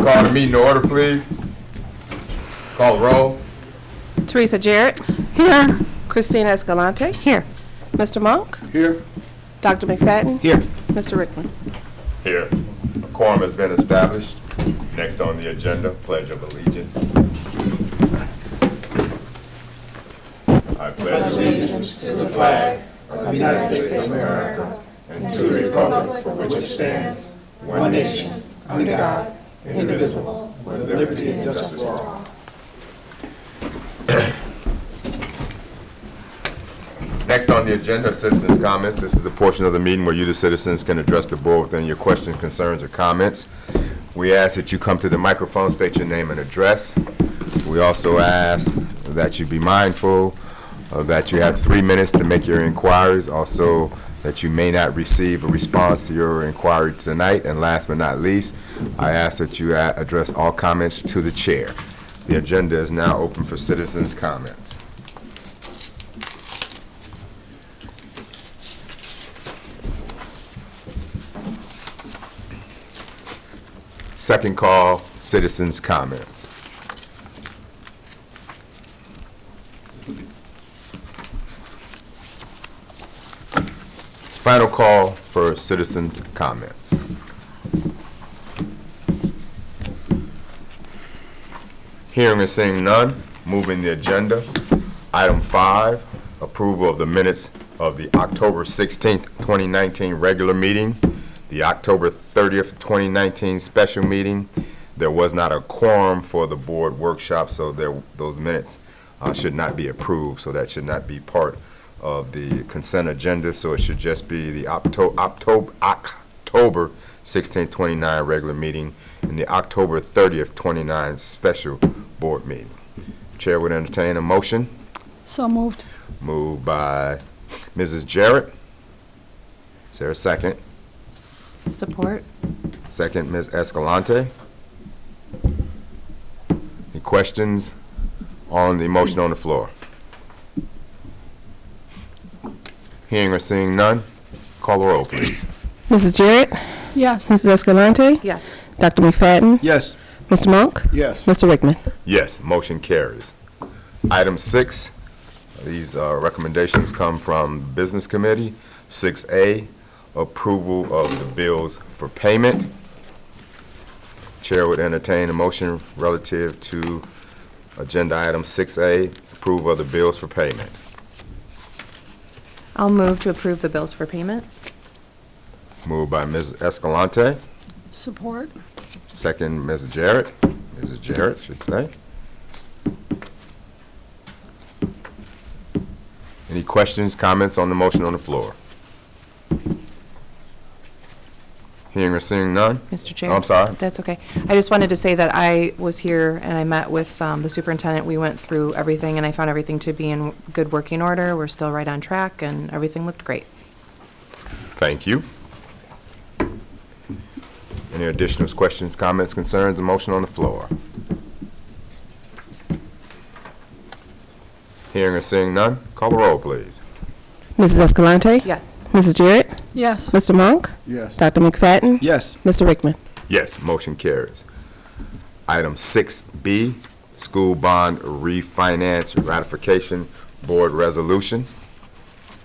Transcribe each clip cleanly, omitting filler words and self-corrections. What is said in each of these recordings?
Call the meeting to order, please. Call the roll. Teresa Jarrett. Here. Christina Escalante. Here. Mr. Monk. Here. Dr. McFadden. Here. Mr. Rickman. Here. A quorum has been established. Next on the agenda, Pledge of Allegiance. I pledge allegiance to the flag of the United States of America and to the republic for which it stands, one nation, under God, indivisible, with liberty and justice for all. Next on the agenda, citizens' comments. This is the portion of the meeting where you, the citizens, can address the board with any of your questions, concerns, or comments. We ask that you come to the microphone, state your name and address. We also ask that you be mindful that you have 3 minutes to make your inquiries. Also, that you may not receive a response to your inquiry tonight. And last but not least, I ask that you address all comments to the chair. The agenda is now open for citizens' comments. Second call, citizens' comments. Final call for citizens' comments. Hearing and seeing none, moving the agenda. Item 5, approval of the minutes of the October 16th, 2019 regular meeting, the October 30th, 2019 special meeting. There was not a quorum for the board workshop, so those minutes should not be approved, so that should not be part of the consent agenda, so it should just be the October 16th, 29 regular meeting and the October 30th, 29 special board meeting. Chair would entertain a motion. So moved. Moved by Mrs. Jarrett. Is there a second? Support. Second, Ms. Escalante. Any questions on the motion on the floor? Hearing or seeing none, call the roll, please. Mrs. Jarrett. Yes. Mrs. Escalante. Yes. Dr. McFadden. Yes. Mr. Monk. Yes. Mr. Rickman. Yes, motion carries. Item 6, these recommendations come from Business Committee. 6A, approval of the bills for payment. Chair would entertain a motion relative to agenda item 6A, approval of the bills for payment. I'll move to approve the bills for payment. Moved by Ms. Escalante. Support. Second, Ms. Jarrett. Mrs. Jarrett, should say. Any questions, comments on the motion on the floor? Hearing or seeing none? Mr. Chair? Oh, I'm sorry. That's okay. I just wanted to say that I was here and I met with the superintendent. We went through everything and I found everything to be in good working order. We're still right on track and everything looked great. Thank you. Any additional questions, comments, concerns, the motion on the floor? Hearing or seeing none, call the roll, please. Mrs. Escalante. Yes. Mrs. Jarrett. Yes. Mr. Monk. Yes. Dr. McFadden. Yes. Mr. Rickman. Yes, motion carries. Item 6B, school bond refinance ratification board resolution.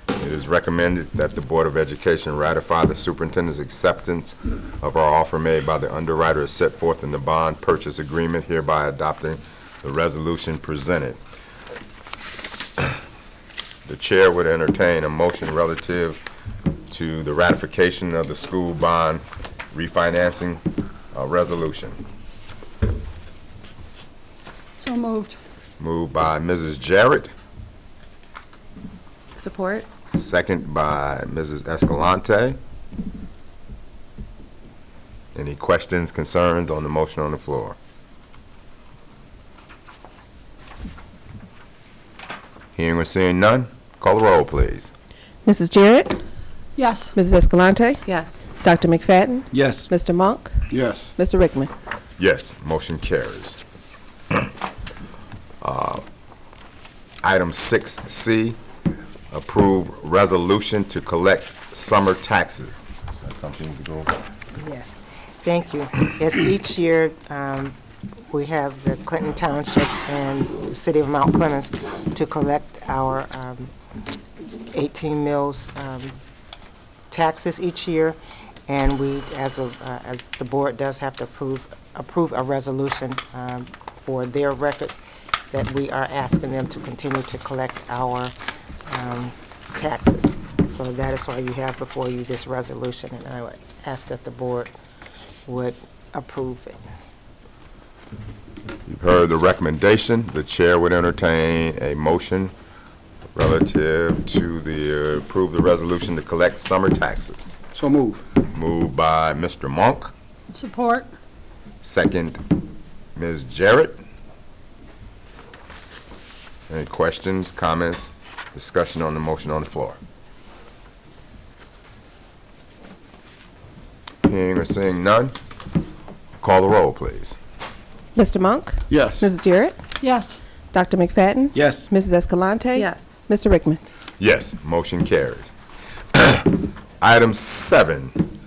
It is recommended that the Board of Education ratify the superintendent's acceptance of our offer made by the underwriter as set forth in the bond purchase agreement, hereby adopting the resolution presented. The chair would entertain a motion relative to the ratification of the school bond refinancing resolution. So moved. Moved by Mrs. Jarrett, Support? second by Mrs. Escalante. Any questions, concerns on the motion on the floor? Hearing or seeing none, call the roll, please. Mrs. Jarrett. Yes. Mrs. Escalante. Yes. Dr. McFadden. Yes. Mr. Monk. Yes. Mr. Rickman. Yes, motion carries. Item 6C, approve resolution to collect summer taxes. Is that something to go over? Yes. Thank you. Yes, each year, we have the Clinton Township and the City of Mount Clemens to collect our 18 mills taxes each year, and we, as the board does have to approve a resolution for their records that we are asking them to continue to collect our taxes. So that is why you have before you this resolution, and I would ask that the board would approve it. You've heard the recommendation. The chair would entertain a motion relative to approve the resolution to collect summer taxes. So move. Moved by Mr. Monk, Support. second Ms. Jarrett. Any questions, comments, discussion on the motion on the floor? Hearing or seeing none, call the roll, please. Mr. Monk? Yes. Mrs. Jarrett? Yes. Dr. McFadden? Yes. Mrs. Escalante? Yes. Mr. Rickman? Yes, motion carries. Item 7,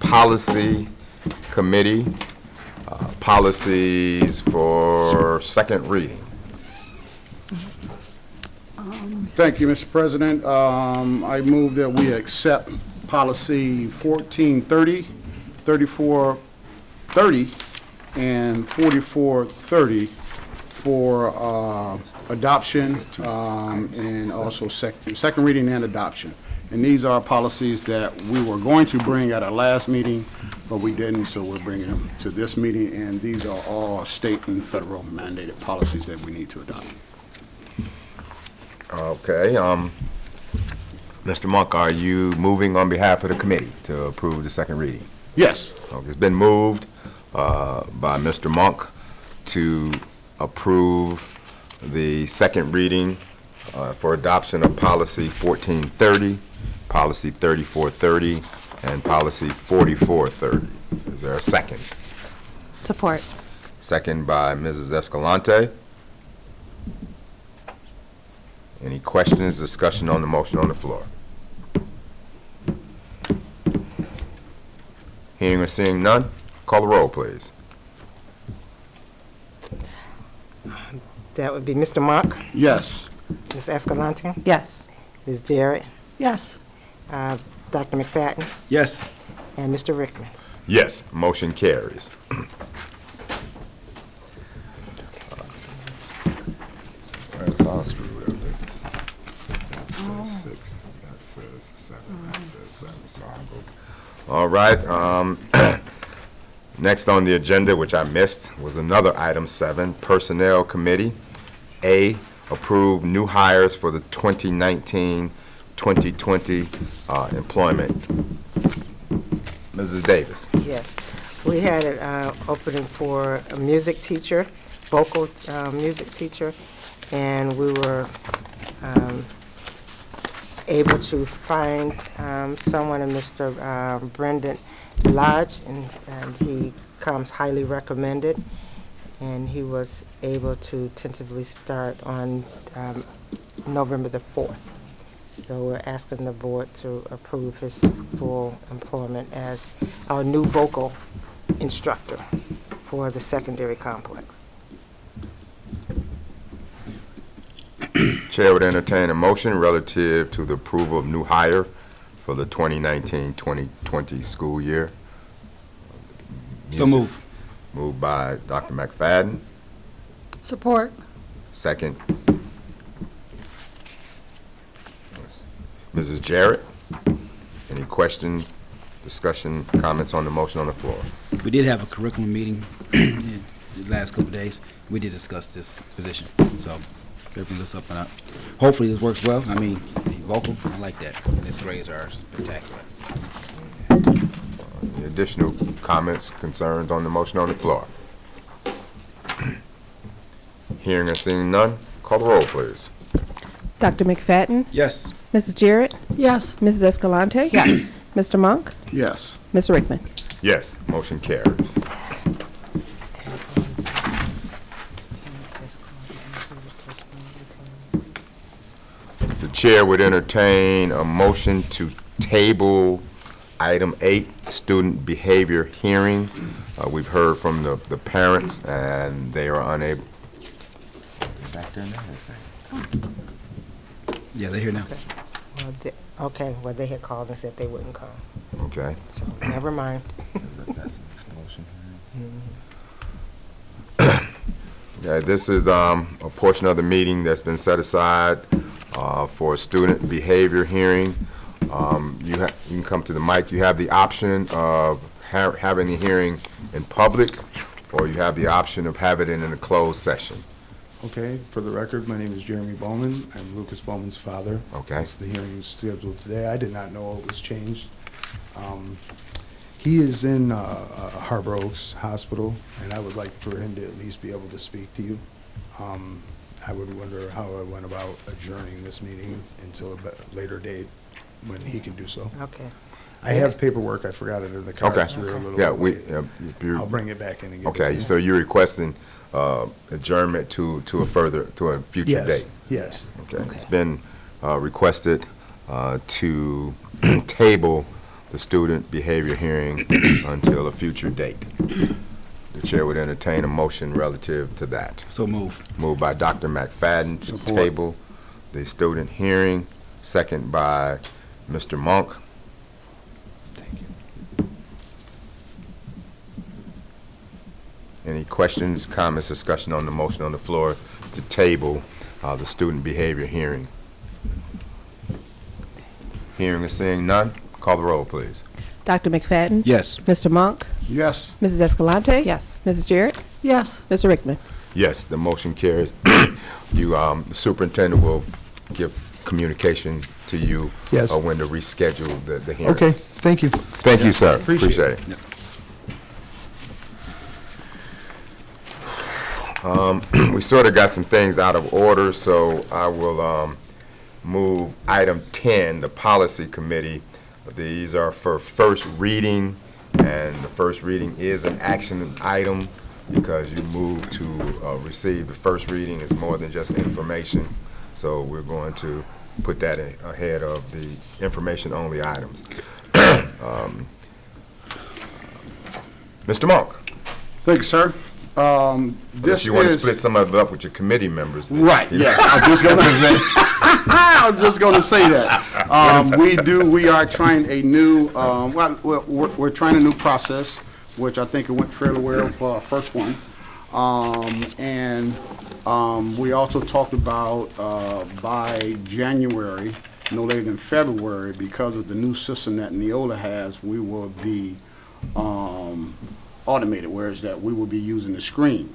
Policy Committee, policies for second reading. Thank you, Mr. President. I move that we accept policy 1430, 3430, and 4430 for adoption and also second reading and adoption. And these are policies that we were going to bring at our last meeting, but we didn't, so we're bringing them to this meeting. And these are all state and federal mandated policies that we need to adopt. Okay, Mr. Monk, are you moving on behalf of the committee to approve the second reading? Yes. Okay, it's been moved by Mr. Monk to approve the second reading for adoption of policy 1430, policy 3430, and policy 4430. Is there a second? Support. Second by Mrs. Escalante. Any questions, discussion on the motion on the floor? Hearing or seeing none, call the roll, please. That would be Mr. Monk, Yes. Ms. Escalante, Yes. Ms. Jarrett, Yes. Dr. McFadden, Yes. and Mr. Rickman. Yes, motion carries. That's all screwed up. That says 6, that says 7, that says 7, so I'll go. All right, next on the agenda, which I missed, was another item 7, Personnel Committee. A, approve new hires for the 2019-2020 employment. Mrs. Davis. Yes. We had an opening for a music teacher, vocal music teacher, and we were able to find someone, Mr. Brendan Lodge, and he comes highly recommended, and he was able to tentatively start on November the 4th. So we're asking the board to approve his full employment as our new vocal instructor for the secondary complex. Chair would entertain a motion relative to the approval of new hire for the 2019-2020 school year. So move. Moved by Dr. McFadden, Support. second. Mrs. Jarrett, any questions, discussion, comments on the motion on the floor? We did have a curriculum meeting in the last couple of days. We did discuss this position, so everything looks up and up. Hopefully this works well. I mean, the vocal, I like that. His grades are spectacular. Any additional comments, concerns on the motion on the floor? Hearing or seeing none, call the roll, please. Dr. McFadden? Yes. Mrs. Jarrett? Yes. Mrs. Escalante? Yes. Mr. Monk? Yes. Mr. Rickman? Yes, motion carries. The chair would entertain a motion to table item 8 student behavior hearing. We've heard from the parents, and they are unable. Back there now, Yeah, they're here now. Well, okay, well, they had called and said they wouldn't come, okay. so never mind. Yeah, this is a portion of the meeting that's been set aside for a student behavior hearing. You can come to the mic. You have the option of having the hearing in public, or you have the option of having it in a closed session. Okay, for the record, my name is Jeremy Bowman. I'm Lucas Bowman's father. Okay. That's the hearing is scheduled today. I did not know it was changed. He is in Harbor Oaks Hospital, and I would like for him to at least be able to speak to you. I would wonder how I went about adjourning this meeting until a later date when he can do so. Okay. I have paperwork. I forgot it in the car. Okay. So we were a little Yeah, bit late. I'll bring it back in and give it to Okay, you. so you're requesting adjournment to a future Yes, date? yes. Okay, it's been requested to table the student behavior hearing until a future date. The chair would entertain a motion relative to that. So move. Moved by Dr. McFadden to Support. table the student hearing, second by Mr. Monk. Thank you. Any questions, comments, discussion on the motion on the floor to table the student behavior hearing? Hearing and seeing none, call the roll, please. Dr. McFadden? Yes. Mr. Monk? Yes. Mrs. Escalante? Yes. Mrs. Jarrett? Yes. Mr. Rickman? Yes, the motion carries. The superintendent will give communication to you Yes. when to reschedule the hearing. Okay, thank you. Thank you, sir. Appreciate Appreciate it. We sort of got some things out of order, so I will move item 10, the policy committee. These are for first reading, and the first reading is an action item because you move to receive the first reading. It's more than just information, so we're going to put that ahead of the information-only items. Mr. Monk, Thank you, sir. if This you want to is. split some of it up with your committee members. then- Right, yeah, I'm just gonna I was just gonna say that. We are trying a new, we're trying a new process, which I think it went fairly well for our first one. We also talked about, by January, no later than February, because of the new system that Neola has, we will be, automated, whereas that we will be using the screen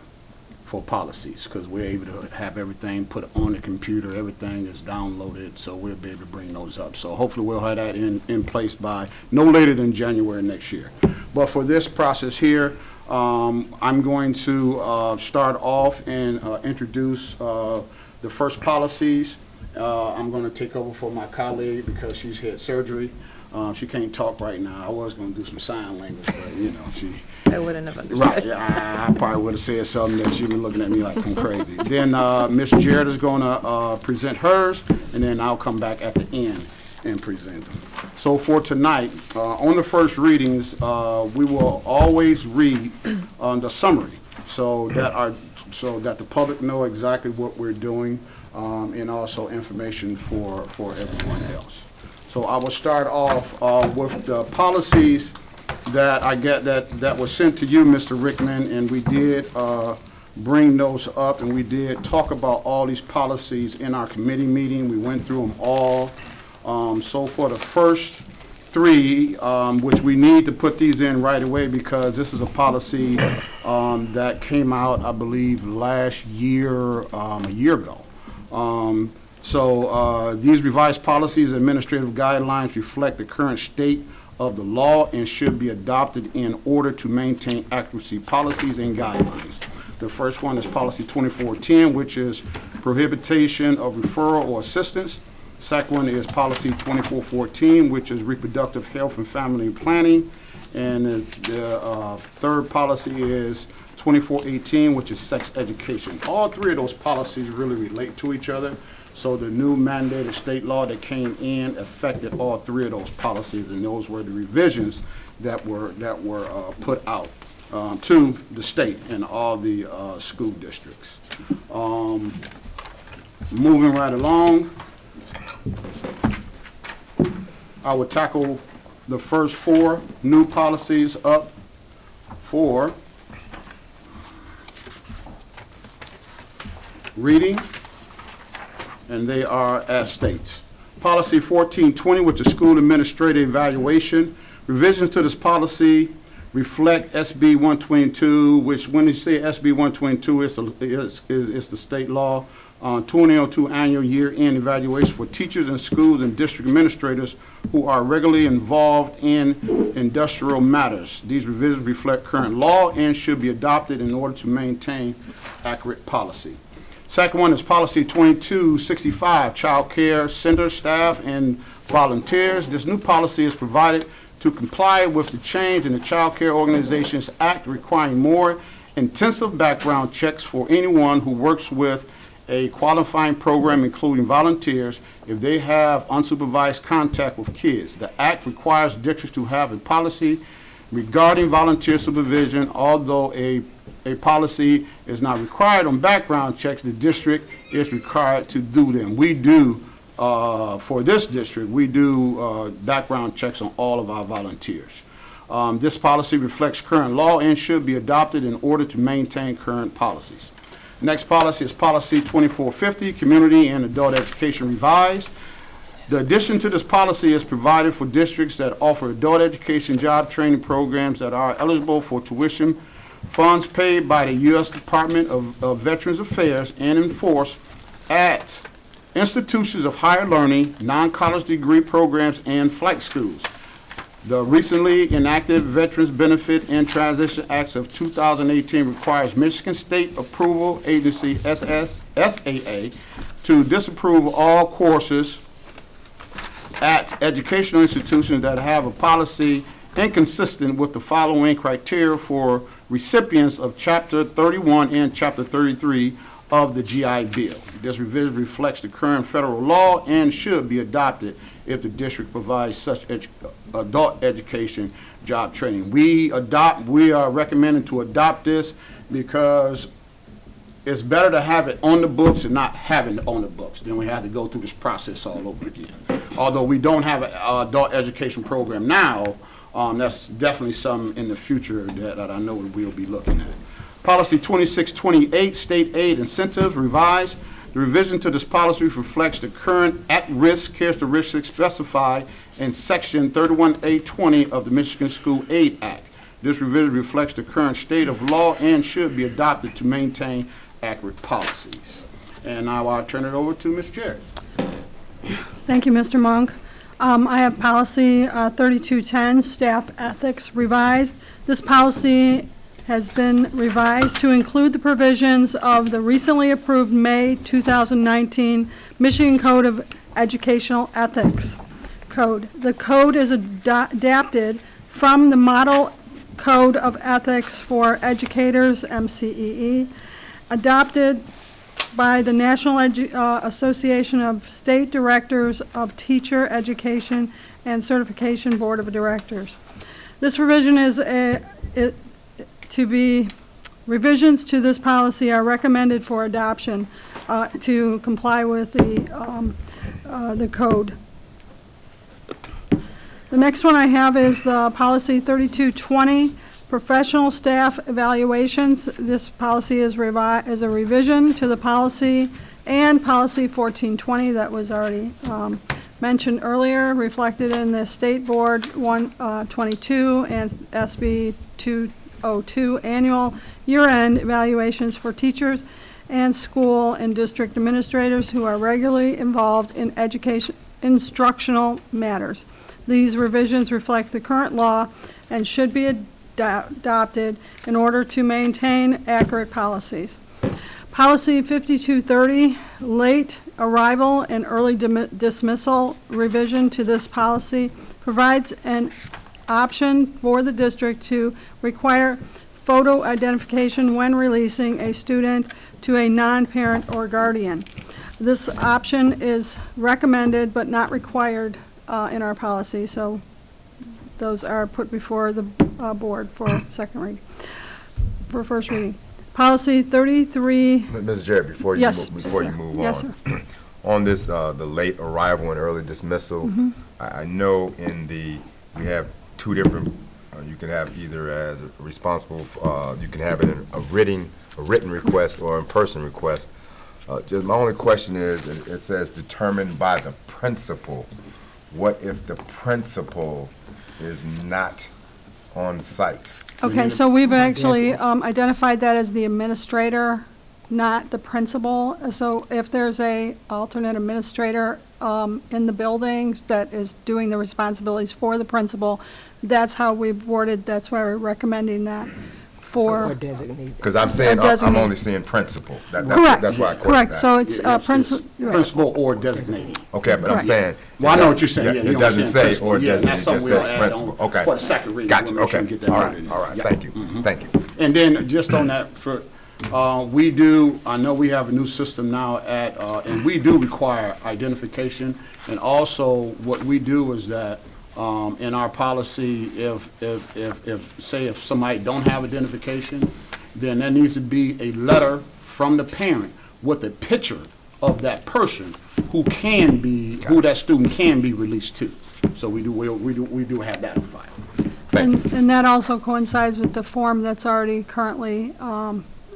for policies, because we're able to have everything put on the computer, everything is downloaded, so we'll be able to bring those up. So hopefully we'll have that in place by no later than January next year. But for this process here, I'm going to start off and introduce the first policies. I'm going to take over for my colleague because she's had surgery. She can't talk right now. I was going to do some sign language, but, you know, she... I wouldn't have understood. Right, I probably would have said something that she'd been looking at me like I'm crazy. Then Ms. Jarrett is going to present hers, and then I'll come back at the end and present them. So for tonight, on the first readings, we will always read the summary, so that the public know exactly what we're doing, and also information for everyone else. So I will start off with the policies that I get that was sent to you, Mr. Rickman, and we did bring those up, and we did talk about all these policies in our committee meeting. We went through them all. So for the first three, which we need to put these in right away because this is a policy that came out, I believe, last year, a year ago. These revised policies, administrative guidelines reflect the current state of the law and should be adopted in order to maintain accuracy policies and guidelines. The first one is policy 2410, which is prohibition of referral or assistance. Second one is policy 2414, which is reproductive health and family planning. And the third policy is 2418, which is sex education. All three of those policies really relate to each other. So the new mandated state law that came in affected all three of those policies, and those were the revisions that were put out to the state and all the school districts. Moving right along, I will tackle the first four new policies up for reading, and they are as states. Policy 1420, which is school administrative evaluation. Revisions to this policy reflect SB 122, which when you say SB 122, it's the state law. 2002 annual year-end evaluation for teachers in schools and district administrators who are regularly involved in industrial matters. These revisions reflect current law and should be adopted in order to maintain accurate policy. Second one is Policy 2265, Childcare Center staff and volunteers. This new policy is provided to comply with the change in the Child Care Organizations Act requiring more intensive background checks for anyone who works with a qualifying program, including volunteers, if they have unsupervised contact with kids. The Act requires districts to have a policy regarding volunteer supervision. Although a policy is not required on background checks, the district is required to do them. We do, for this district, we do background checks on all of our volunteers. This policy reflects current law and should be adopted in order to maintain current policies. Next policy is Policy 2450, Community and Adult Education Revised. The addition to this policy is provided for districts that offer adult education job training programs that are eligible for tuition funds paid by the U.S. Department of Veterans Affairs and enforced at institutions of higher learning, non-college degree programs, and flight schools. The recently enacted Veterans Benefit and Transition Act of 2018 requires Michigan State Approval Agency, SAA, to disapprove all courses at educational institutions that have a policy inconsistent with the following criteria for recipients of Chapter 31 and Chapter 33 of the GI Bill. This revision reflects the current federal law and should be adopted if the district provides such adult education job training. We are recommending to adopt this because it's better to have it on the books and not having it on the books. Then we have to go through this process all over again. Although we don't have an adult education program now, that's definitely something in the future that I know we'll be looking at. Policy 2628, State Aid Incentives Revised. The revision to this policy reflects the current at-risk characteristics specified in Section 31A20 of the Michigan School Aid Act. This revision reflects the current state of law and should be adopted to maintain accurate policies. And now I'll turn it over to Ms. Jarrett. Thank you, Mr. Monk. I have Policy 3210, Staff Ethics Revised. This policy has been revised to include the provisions of the recently approved May 2019 Michigan Code of Educational Ethics Code. The code is adapted from the Model Code of Ethics for Educators, MCEE, adopted by the National Association of State Directors of Teacher Education and Certification Board of Directors. This revision is revisions to this policy are recommended for adoption to comply with the code. The next one I have is the Policy 3220, Professional Staff Evaluations. This policy is a revision to the policy and Policy 1420 that was already mentioned earlier, reflected in the State Board 122 and SB 202 annual year-end evaluations for teachers and school and district administrators who are regularly involved in education instructional matters. These revisions reflect the current law and should be adopted in order to maintain accurate policies. Policy 5230, Late Arrival and Early Dismissal revision to this policy provides an option for the district to require photo identification when releasing a student to a non-parent or guardian. This option is recommended but not required in our policy, so those are put before the board for second reading, for first reading. Policy 33, Ms. Jarrett, before you Yes, move sir. on. Yes, sir. On this, the late arrival and early dismissal, Mm-hmm. I know we have two different, you can have either as responsible, you can have it in a written request or in-person request. Just my only question is, it says determined by the principal. What if the principal is not on site? okay, so we've actually identified that as the administrator, not the principal. So if there's a alternate administrator in the buildings that is doing the responsibilities for the principal, that's how we've worded, that's why we're recommending that Or for, designated. Because I'm saying, I'm Designated. only seeing principal. correct, That's why I question correct. that. So it's It's principal. Principal or designated. Okay, but I'm Correct. saying. Well, I know what you're saying, yeah. It you doesn't understand say principal. or Yeah, and designated, it that's just something we'll says add principal. on Okay. for the second reading. Gotcha, We'll make sure okay. we get that All noted right, in. all right, Yeah. thank you, thank you. And then, just on that, I know we have a new system now and we do require identification. And also, what we do is that, in our policy, if somebody don't have identification, then there needs to be a letter from the parent with a picture of that person who that student can be released to. So we do have that on file. And that also coincides with the form that's already currently,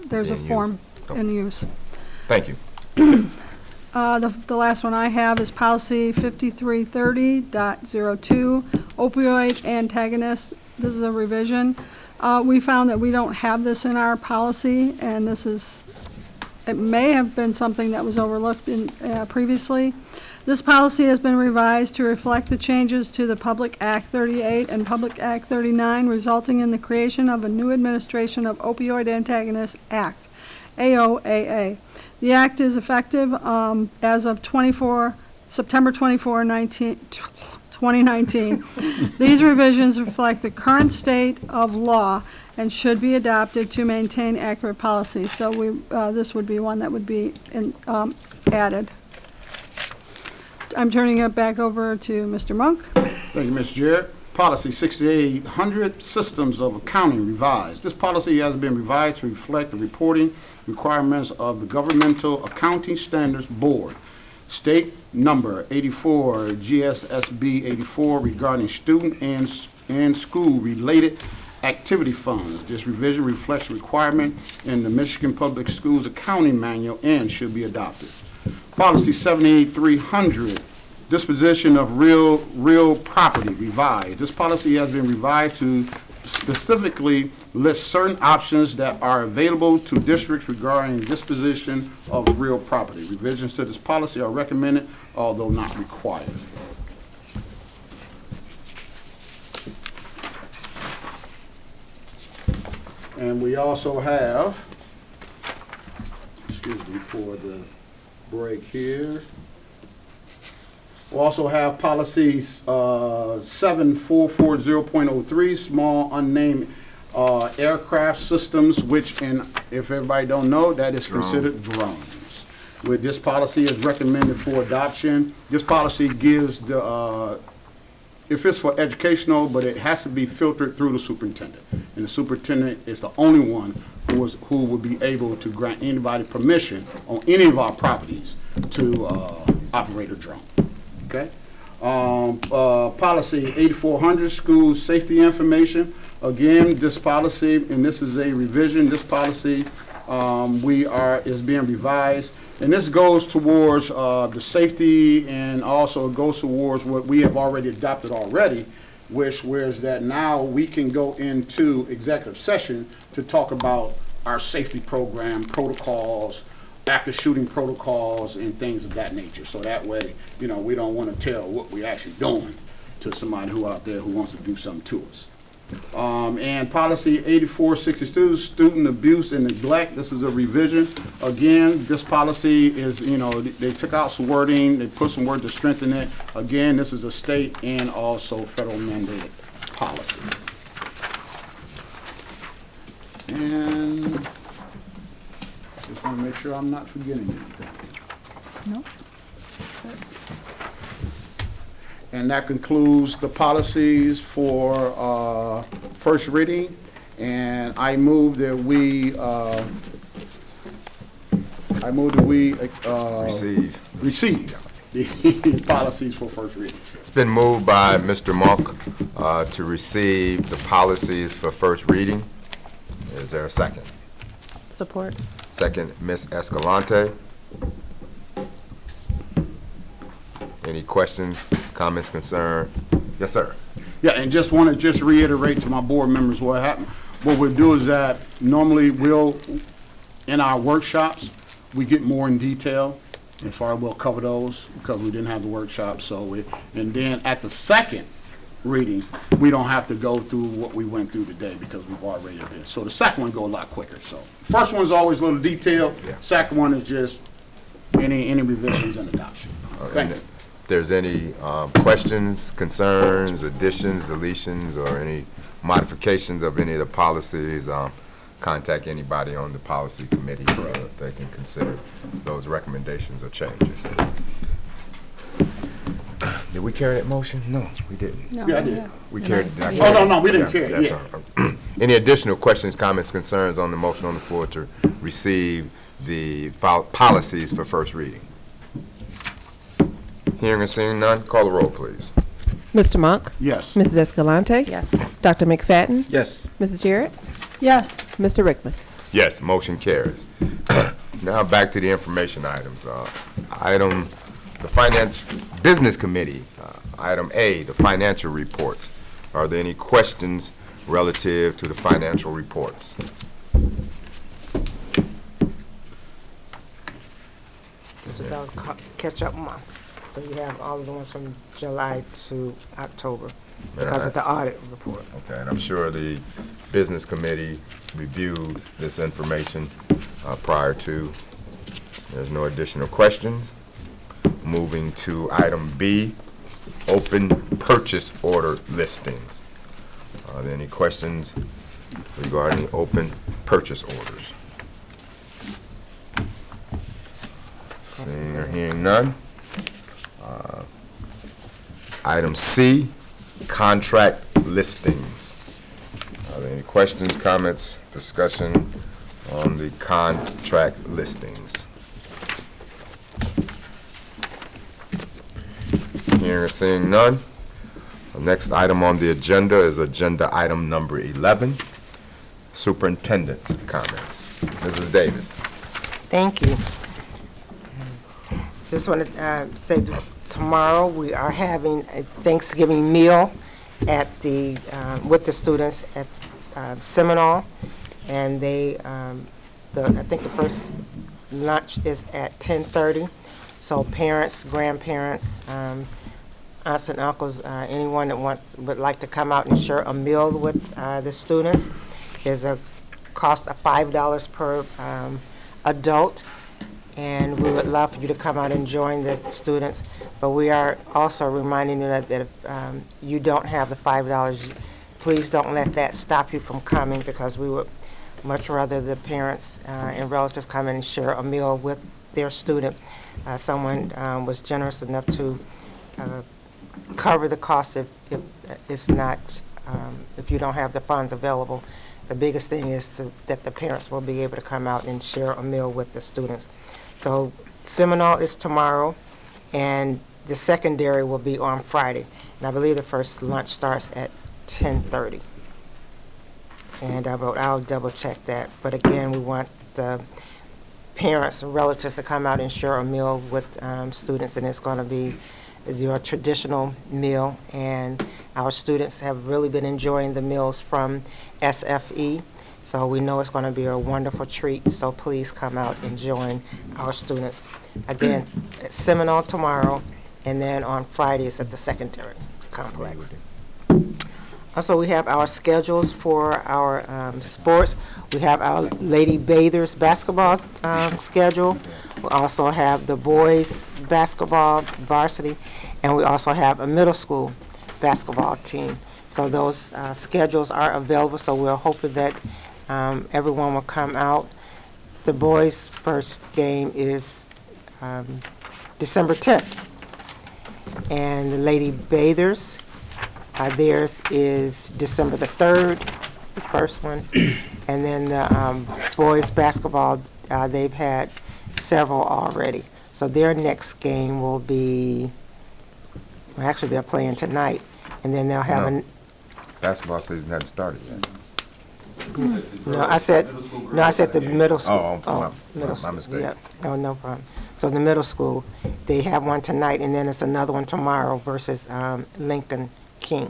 there's a Being form used. in use. Thank you. The last one I have is policy 5330.02, opioid antagonist. This is a revision. We found that we don't have this in our policy, and it may have been something that was overlooked previously. This policy has been revised to reflect the changes to the Public Act 38 and Public Act 39, resulting in the creation of a new Administration of Opioid Antagonist Act, AOAA. The act is effective as of September 24, 2019. These revisions reflect the current state of law and should be adopted to maintain accurate policy. So this would be one that would be added. I'm turning it back over to Mr. Monk. Thank you, Ms. Jarrett. Policy 6800, Systems of Accounting revised. This policy has been revised to reflect the reporting requirements of the Governmental Accounting Standards Board. State number 84, GSSB 84, regarding student and school-related activity funds. This revision reflects requirement in the Michigan Public Schools Accounting Manual and should be adopted. Policy 78300, disposition of real property revised. This policy has been revised to specifically list certain options that are available to districts regarding disposition of real property. Revisions to this policy are recommended, although not required. And we also have, excuse me for the break here. We also have policies 7440.03, small unnamed aircraft systems, which, if everybody don't know, that is considered drones. With this policy is recommended for adoption. This policy gives if it's for educational, but it has to be filtered through the superintendent. And the superintendent is the only one who would be able to grant anybody permission on any of our properties to operate a drone. Okay? Policy 8400, school safety information. Again, this policy, and this is a revision, this policy is being revised. And this goes towards the safety, and also it goes towards what we have already adopted already, whereas that now we can go into executive session to talk about our safety program, protocols, active shooting protocols, and things of that nature. So that way, we don't want to tell what we're actually doing to somebody who out there who wants to do something to us. And policy 8462, student abuse and neglect. This is a revision. Again, this policy is, they took out some wording, they put some word to strengthen it. Again, this is a state and also federal mandated policy. And just want to make sure I'm not forgetting anything. No? And that concludes the policies for first reading. And I move that we receive the policies for first reading. It's been moved by Mr. Monk to receive the policies for first reading. Is there a second? Support. Second, Ms. Escalante. Any questions, comments, concern? Yes, sir. Yeah, and just want to reiterate to my board members what happened. What we'll do is that normally in our workshops, we get more in detail. As far as we'll cover those because we didn't have the workshop. And then at the second reading, we don't have to go through what we went through today because we've already did. So the second one go a lot quicker. So first one's always a little detailed. Yeah. Second one is just any revisions and adoption. Thank you. If there's any questions, concerns, additions, deletions, or any modifications of any of the policies, contact anybody on the policy committee so that they can consider those recommendations or changes. Did we carry that motion? No, we didn't. Yeah, I did. We carried it. Oh, no, we didn't carry it. That's all right. Any additional questions, comments, concerns on the motion on the floor to receive the policies for first reading? Hearing and seeing none, call the roll, please. Mr. Monk? Yes. Mrs. Escalante? Yes. Dr. McFadden? Yes. Mrs. Jarrett? Yes. Mr. Rickman? Yes, motion carries. Now back to the information items. The Finance Business Committee, item A, the financial reports. Are there any questions relative to the financial reports? This was our catch-up month. So you have all of the ones from July to October because of the audit report. Okay, and I'm sure the Business Committee reviewed this information prior to. There's no additional questions. Moving to item B, open purchase order listings. Are there any questions regarding open purchase orders? Seeing or hearing none. Item C, contract listings. Are there any questions, comments, discussion on the contract listings? Hearing or seeing none. The next item on the agenda is agenda item number 11, Superintendent's comments. Mrs. Davis. Thank you. Just want to say that tomorrow we are having a Thanksgiving meal at with the students at Seminole, and I think the first lunch is at 10:30. So parents, grandparents, aunts and uncles, anyone that would like to come out and share a meal with the students. There's a cost of $5 per adult, and we would love for you to come out and join the students. But we are also reminding you that if you don't have the $5, please don't let that stop you from coming, because we would much rather the parents and relatives come in and share a meal with their student. Someone was generous enough to cover the cost if it's not, if you don't have the funds available. The biggest thing is that the parents will be able to come out and share a meal with the students. So Seminole is tomorrow, and the secondary will be on Friday. And I believe the first lunch starts at 10:30. And I'll double check that. But again, we want the parents and relatives to come out and share a meal with students, and it's going to be your traditional meal. And our students have really been enjoying the meals from SFE, so we know it's going to be a wonderful treat. So please come out and join our students. Again, at Seminole tomorrow, and then on Fridays at the secondary complex. Also, we have our schedules for our sports. We have our Lady Bathers basketball schedule. We also have the boys basketball varsity, and we also have a middle school basketball team. So those schedules are available, so we're hoping that everyone will come out. The boys' first game is December 10th. And the Lady Bathers, theirs is December the 3rd, the first one. And then the boys basketball, they've had several already. So their next game will be, well, actually, they're playing tonight. And then they'll have No. Basketball season hadn't started yet. No, I said the middle school. Oh, middle my school. mistake. Yeah. Oh, no problem. So the middle school, they have one tonight, and then it's another one tomorrow versus Lincoln King.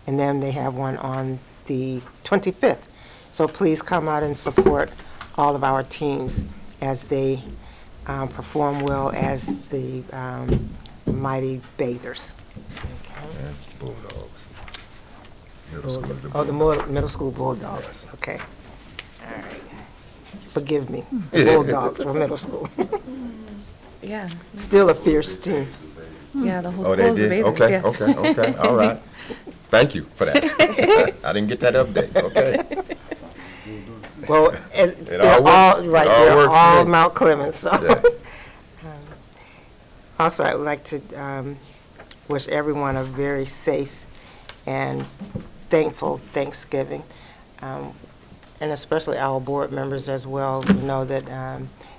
And then they have one on the 25th. So please come out and support all of our teams as they perform well as the Mighty Bathers. Yeah, Bulldogs. Oh, the middle school Bulldogs, okay. All right. Forgive me, the Bulldogs for middle school. Yeah, Still a fierce team. yeah, the whole Oh, they school's did? bathers, Okay, yeah. okay, all right. Thank you for that. I didn't get that update, okay. Well, and It they're all works. all, right, It all they're works for all me. Mount Clemens, so. Yeah. Also, I would like to wish everyone a very safe and thankful Thanksgiving, and especially our board members as well. We know that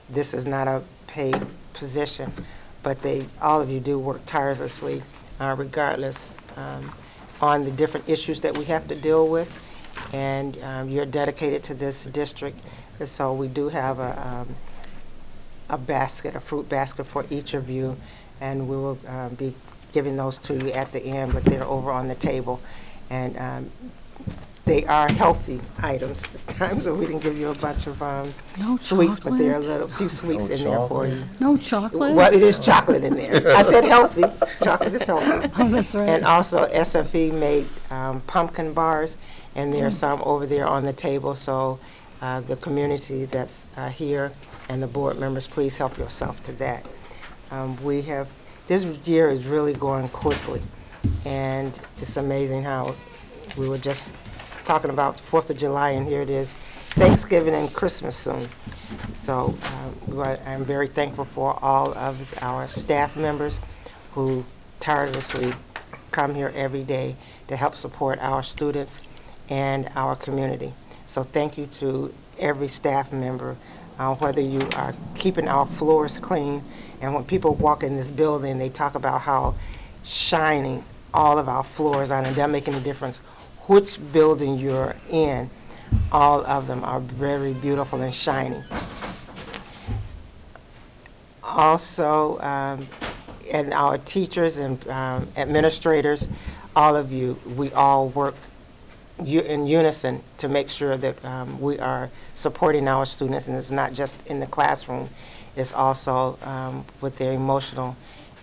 this is not a paid position, but all of you do work tirelessly, regardless, on the different issues that we have to deal with, and you're dedicated to this district. And so we do have a fruit basket for each of you, and we will be giving those to you at the end, but they're over on the table. And they are healthy items this time, so we didn't give you a bunch of No sweets, but there are chocolate? few sweets in there for you. No chocolate? Well, it is chocolate in there. I said healthy. Chocolate is healthy. Oh, that's right. And also SFE made pumpkin bars, and there are some over there on the table. So the community that's here and the board members, please help yourself to that. This year is really going quickly, and it's amazing how we were just talking about 4th of July, and here it is, Thanksgiving and Christmas soon. So I'm very thankful for all of our staff members who tirelessly come here every day to help support our students and our community. So thank you to every staff member, whether you are keeping our floors clean, and when people walk in this building, they talk about how shining all of our floors are, and they're making a difference. Which building you're in, all of them are very beautiful and shiny. Also, and our teachers and administrators, all of you, we all work in unison to make sure that we are supporting our students, and it's not just in the classroom, it's also with their emotional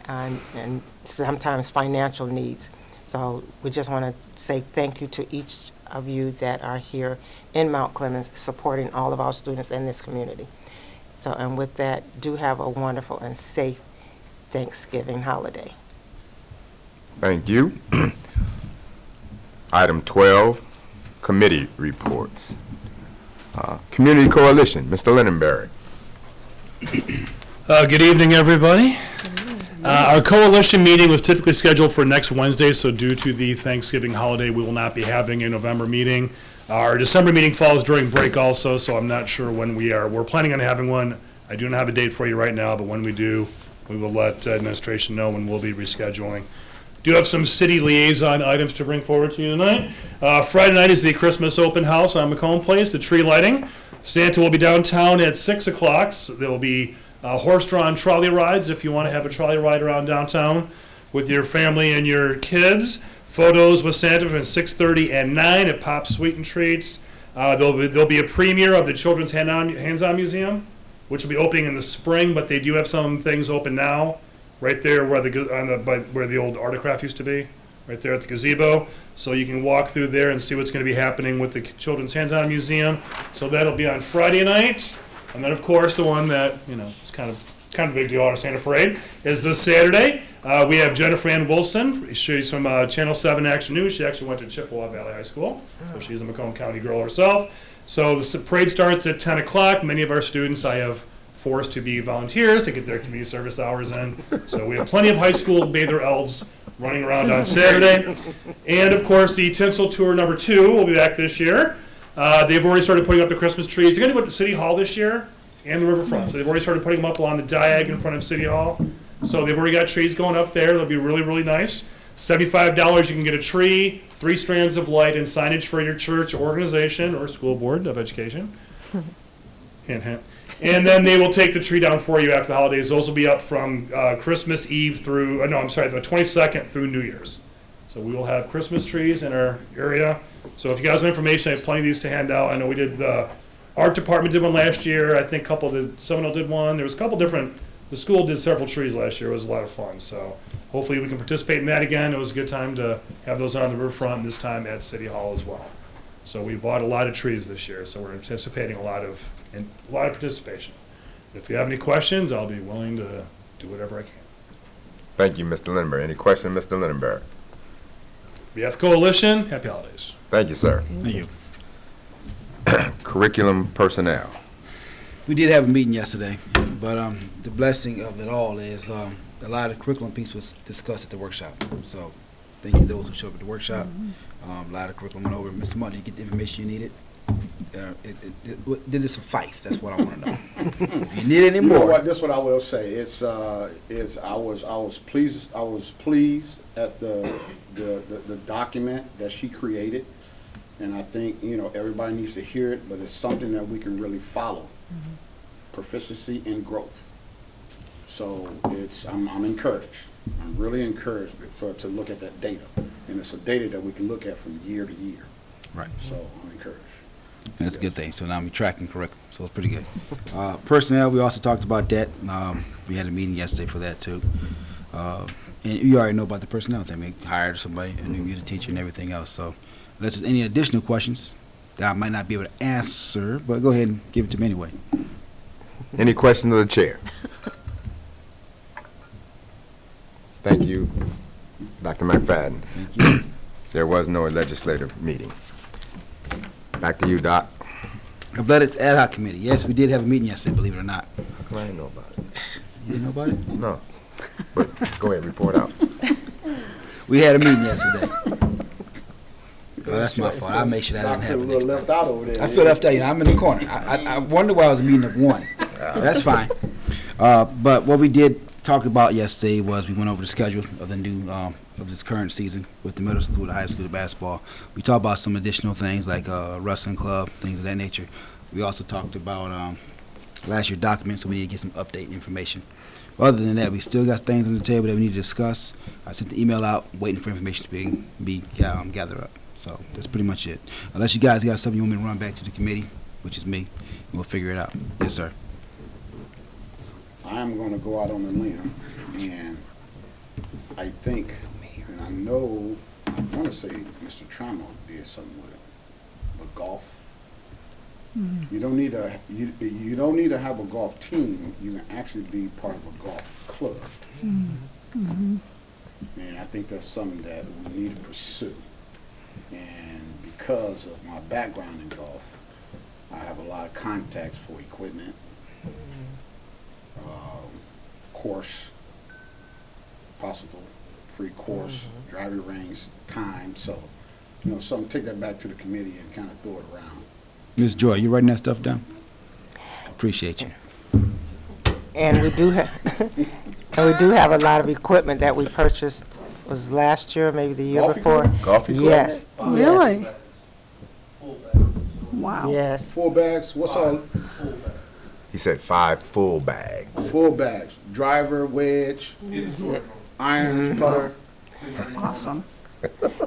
and sometimes financial needs. So we just want to say thank you to each of you that are here in Mount Clemens supporting all of our students in this community. So, and with that, do have a wonderful and safe Thanksgiving holiday. Thank you. Item 12, committee reports. Community Coalition, Mr. Lindenberry. Good evening, everybody. Our coalition meeting was typically scheduled for next Wednesday, so due to the Thanksgiving holiday, we will not be having a November meeting. Our December meeting falls during break also, so I'm not sure when we are. We're planning on having one. I do not have a date for you right now, but when we do, we will let administration know when we'll be rescheduling. Do have some city liaison items to bring forward to you tonight. Friday night is the Christmas open house on McComb Place, the tree lighting. Santa will be downtown at 6 o'clock. So there will be horse-drawn trolley rides if you want to have a trolley ride around downtown with your family and your kids. Photos with Santa from 6:30 and 9 at Pop Sweet and Treats. There'll be a premiere of the Children's Hands-On Museum, which will be opening in the spring, but they do have some things open now, right there where where the old Articraft used to be, right there at the gazebo. So you can walk through there and see what's going to be happening with the Children's Hands-On Museum. So that'll be on Friday night. And then, of course, the one that, is kind of a big deal, our Santa Parade, is this Saturday. We have Jennifer Ann Wilson. She's from Channel 7 Action News. She actually went to Chippewa Valley High School, so she's a Macomb County girl herself. So the parade starts at 10 o'clock. Many of our students, I have forced to be volunteers to get their community service hours in. So we have plenty of high school bather elves running around on Saturday. And of course, the Tinsel Tour number 2 will be back this year. They've already started putting up the Christmas trees. They're going to do it at City Hall this year and the riverfront. So they've already started putting them up along the diag in front of City Hall. So they've already got trees going up there. They'll be really, really nice. $75, you can get a tree, 3 strands of light, and signage for your church, organization, or school board of education. Hint, hint. And then they will take the tree down for you after the holidays. Those will be up from Christmas Eve through, the 22nd through New Year's. So we will have Christmas trees in our area. So if you guys have information, I have plenty of these to hand out. I know we did, the art department did one last year. I think Seminole did one. There was a couple different, the school did several trees last year. It was a lot of fun. So hopefully we can participate in that again. It was a good time to have those on the riverfront, this time at City Hall as well. So we bought a lot of trees this year, so we're anticipating a lot of participation. If you have any questions, I'll be willing to do whatever I can. Thank you, Mr. Lindenberg. Any questions, Mr. Lindenberg? BF Coalition, happy holidays. Thank you, sir. Thank you. Curriculum personnel. We did have a meeting yesterday, but the blessing of it all is a lot of the curriculum piece was discussed at the workshop. So thank you those who showed up at the workshop. A lot of curriculum went over. Mr. Martin, did you get the information you needed? Did it suffice? That's what I want to know. If you need any You know more. what, this is what I will say. It's I was pleased at the document that she created. And I think, everybody needs to hear it, but it's something that we can really follow. Proficiency and growth. So I'm encouraged. I'm really encouraged to look at that data. And it's a data that we can look at from year to year. Right. So I'm encouraged. That's a good thing. So now we're tracking correctly. So it's pretty good. Personnel, we also talked about that. We had a meeting yesterday for that too. And you already know about the personnel thing. We hired somebody, a new music teacher and everything else. So unless there's any additional questions that I might not be able to answer, but go ahead and give it to me anyway. Any questions of the chair? Thank you, Dr. McFadden. Thank you. There was no legislative meeting. Back to you, Doc. Athletics Ad Hoc Committee. Yes, we did have a meeting yesterday, believe it or not. I didn't know about it. You didn't know about it? No. But go ahead, report out. We had a meeting yesterday. Oh, that's my fault. I'll make sure that doesn't happen next time. left out over there. I feel left out. I'm in the corner. I wonder why it was a meeting of one. That's fine. But what we did talk about yesterday was we went over the schedule of the new of this current season with the middle school, the high school, the basketball. We talked about some additional things like wrestling club, things of that nature. We also talked about last year's documents, so we need to get some update information. Other than that, we still got things on the table that we need to discuss. I sent the email out, waiting for information to be gathered up. So that's pretty much it. Unless you guys got something you want me to run back to the committee, which is me, and we'll figure it out. Yes, sir. I'm going to go out on a limb, and I think, and I know, I want to say Mr. Trammell did something with it, but golf. You don't need to have a golf team. You can actually be part of a golf club. And I think that's something that we need to pursue. And because of my background in golf, I have a lot of contacts for equipment, course, possible free course, driving range, time. So, something, take that back to the committee and kind of throw it around. Ms. Joy, you writing that stuff down? Appreciate you. And we do have a lot of equipment that we purchased, was last year, maybe the year Golf before. equipment? Golf equipment? Yes. Really? Wow. Yes. Full bags, what's all? He said 5 full bags. Full bags, driver, wedge, irons, putter. Awesome.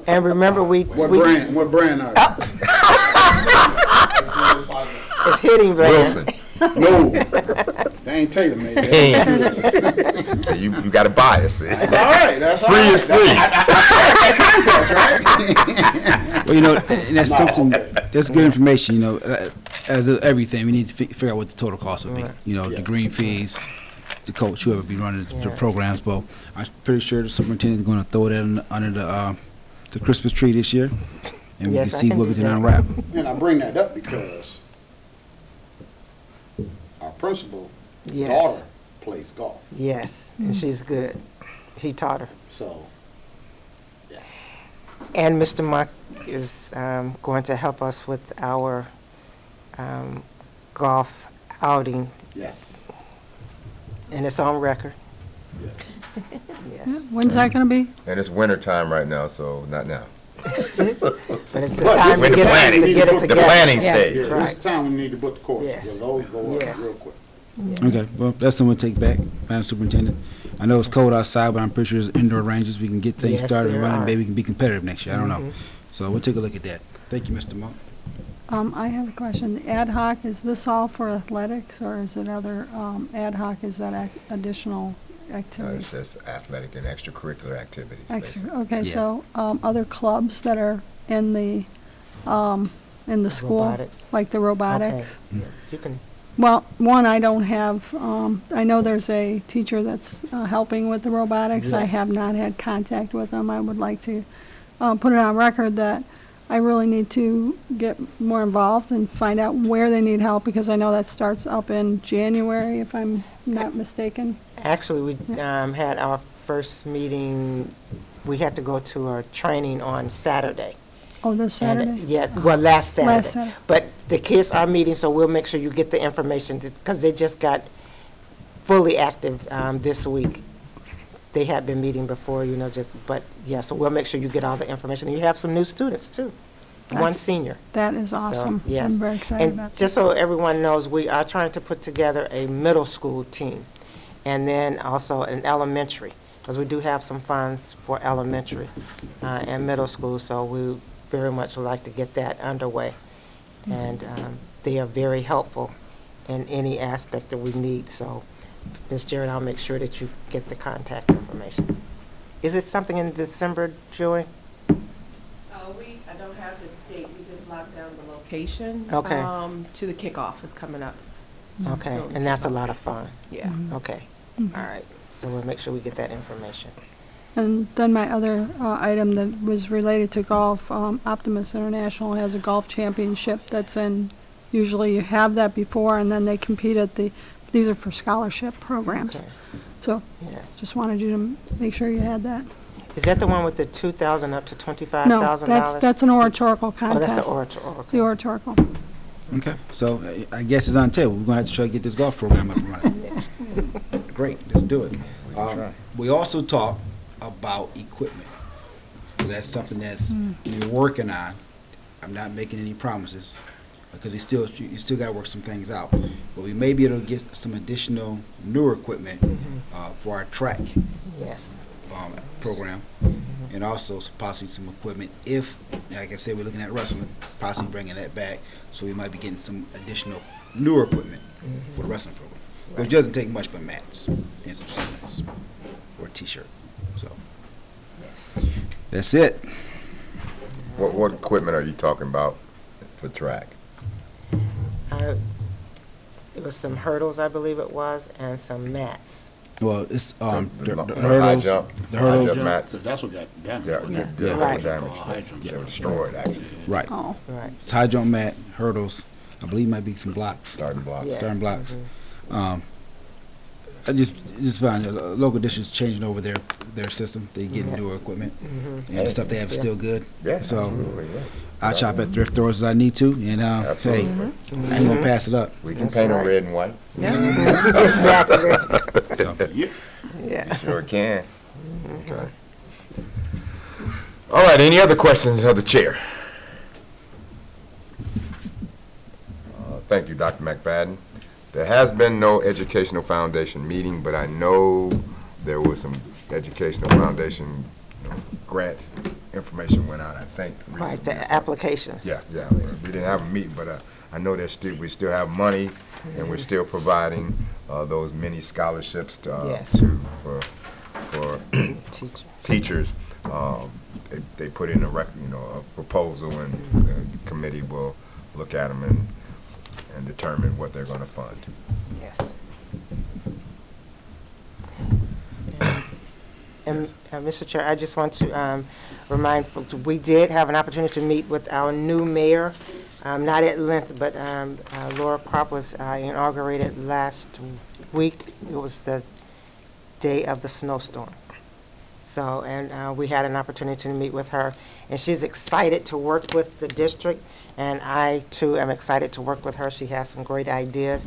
And remember, What brand are they? it's hitting Wilson. No, they ain't tailor made. So you got to buy it. See? That's all right. That's all Free right. is free. Well, and that's something, that's good information, as of everything, we need to figure out what the total cost would be. The green fees, the coach, whoever be running the programs, but I'm pretty sure the superintendent is going to throw that under the Christmas tree this year, and we can Yes, I see can what we do can that. unwrap. And I bring that up because our principal Yes. daughter plays golf, Yes, and she's good. He taught her. so. And Mr. Monk is going to help us with our golf outing, Yes. and it's on record. Yes. Yes. When's that going to be? And it's winter time right now, so not now. But it's the But time this to is get planning. it, to get it The together. planning Yeah. stage. Yeah, this Right. is time we need to book the course. Yes. Yeah, those go up Yes. real quick. Okay, well, that's something to take back, Madam Superintendent. I know it's cold outside, but I'm pretty sure there's indoor ranges. We can get things Yes, started and there running. are. Maybe we can be competitive next year. I don't know. Mhm. So we'll take a look at that. Thank you, Mr. Monk. I have a question. The ad hoc, is this all for athletics, or is it other, ad hoc, is that additional It's activities? just athletic and extracurricular activities. Extra, basically. okay, Yeah. so, other clubs that are in the school, Robotics. like the Okay. robotics? Yeah, you can, Well, one, I don't have, I know there's a teacher that's helping with the robotics. I Yes. have not had contact with them. I would like to put it on record that I really need to get more involved and find out where they need help, because I know that starts up in January, if I'm not mistaken. actually, we had our first meeting, we had to go to a training on Saturday. Oh, this And, Saturday? yes, well, last Saturday. Last Saturday. But the kids are meeting, so we'll make sure you get the information, because they just got fully active this week. They had been meeting before, but, yeah, so we'll make sure you get all the information. And you have some new students, too. One That's- senior. That is So, awesome. yes. I'm very excited about And that. just so everyone knows, we are trying to put together a middle school team, and then also an elementary, because we do have some funds for elementary and middle school, so we very much would like to get that underway. And they are very helpful in any aspect that we need, so Ms. Jarrett, I'll make sure that you get the contact information. Is it something in December, Joy? I don't have the date, we just locked down the location. Okay. To the kickoff is coming up. Okay, So- and that's a lot of fun. Yeah. Okay, all right, so we'll make sure we get that information. And then my other item that was related to golf, Optimus International has a golf championship that's in, usually you have that before, and then they compete at these are for scholarship programs. Okay, So yes. just wanted you to make sure you had that. Is that the one with the 2,000 up to No, $25,000? that's an oratorical Oh, contest. that's the orator, The okay. oratorical. Okay, so I guess it's on table. We're gonna have to try to get this golf program up and running. Great, let's do it. We also talked about equipment. So that's something that's we're working on. I'm not making any promises, because you still gotta work some things out. But we may be able to get some additional newer equipment for our track Yes, program, and also possibly some equipment if, like I said, we're looking at wrestling, possibly bringing that back, so we might be getting some additional newer equipment for the wrestling program. But it doesn't take much but mats and some supplements or a t-shirt, so. That's it. What equipment are you talking about for track? it was some hurdles, I believe it was, and some mats. Well, it's, the high hurdles, jump, the high hurdles, jump mats. That's what got damaged. Yeah, wasn't it? yeah, Right. damage. They were destroyed, actually. right. Oh, Right. It's high jump mat, hurdles, I believe might be some blocks. Starting blocks. Yeah. Starting blocks. I just found local districts changing over their system. They getting Yeah. newer equipment, Mhm. and the stuff they have is still good. Yeah, So absolutely, yeah. I shop at thrift stores as I need to, and hey, Absolutely. I ain't gonna pass it up. We can That's paint them right. red and white. Exactly. Yeah. Yeah. Sure can. Okay. All right, any other questions of the chair? Thank you, Dr. McFadden. There has been no Educational Foundation meeting, but I know there was some Educational Foundation grants, information went out, I think, recently. Right, or the something. applications. Yeah. We didn't have a meeting, but I know we still have money, and we're still providing those mini scholarships Yes. for Teacher. teachers. They put in a proposal, and the committee will look at them and determine what they're going to fund. Yes. And, Mr. Chair, I just want to remind folks, we did have an opportunity to meet with our new mayor, not at length, but Laura Kropp was inaugurated last week, it was the day of the snowstorm. So, and we had an opportunity to meet with her, and she's excited to work with the district, and I too am excited to work with her. She has some great ideas.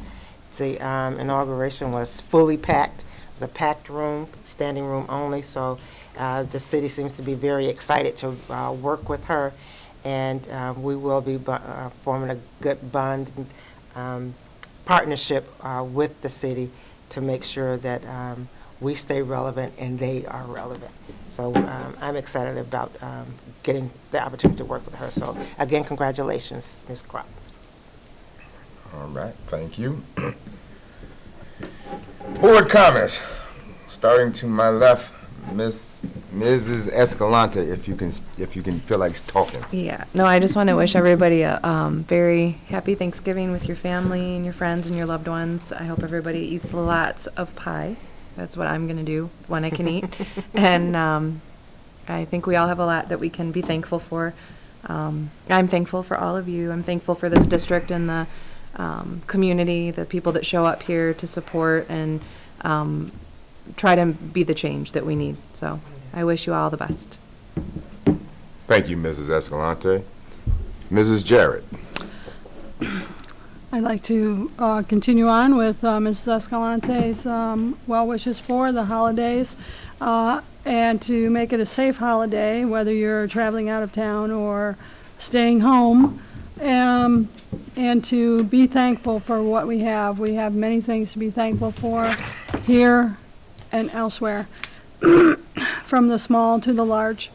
The inauguration was fully packed. It was a packed room, standing room only, so the city seems to be very excited to work with her, and we will be forming a good bond partnership with the city to make sure that we stay relevant and they are relevant. So I'm excited about getting the opportunity to work with her. So again, congratulations, Ms. Crop. All right, thank you. Board comments. Starting to my left, Mrs. Escalante, if you can feel like talking. Yeah, no, I just want to wish everybody a very happy Thanksgiving with your family and your friends and your loved ones. I hope everybody eats lots of pie. That's what I'm going to do when I can eat. And I think we all have a lot that we can be thankful for. I'm thankful for all of you. I'm thankful for this district and the community, the people that show up here to support and try to be the change that we need. So I wish you all the best. Thank you, Mrs. Escalante. Mrs. Jarrett. I'd like to continue on with Mrs. Escalante's well wishes for the holidays and to make it a safe holiday, whether you're traveling out of town or staying home, and to be thankful for what we have. We have many things to be thankful for here and elsewhere, from the small to the large.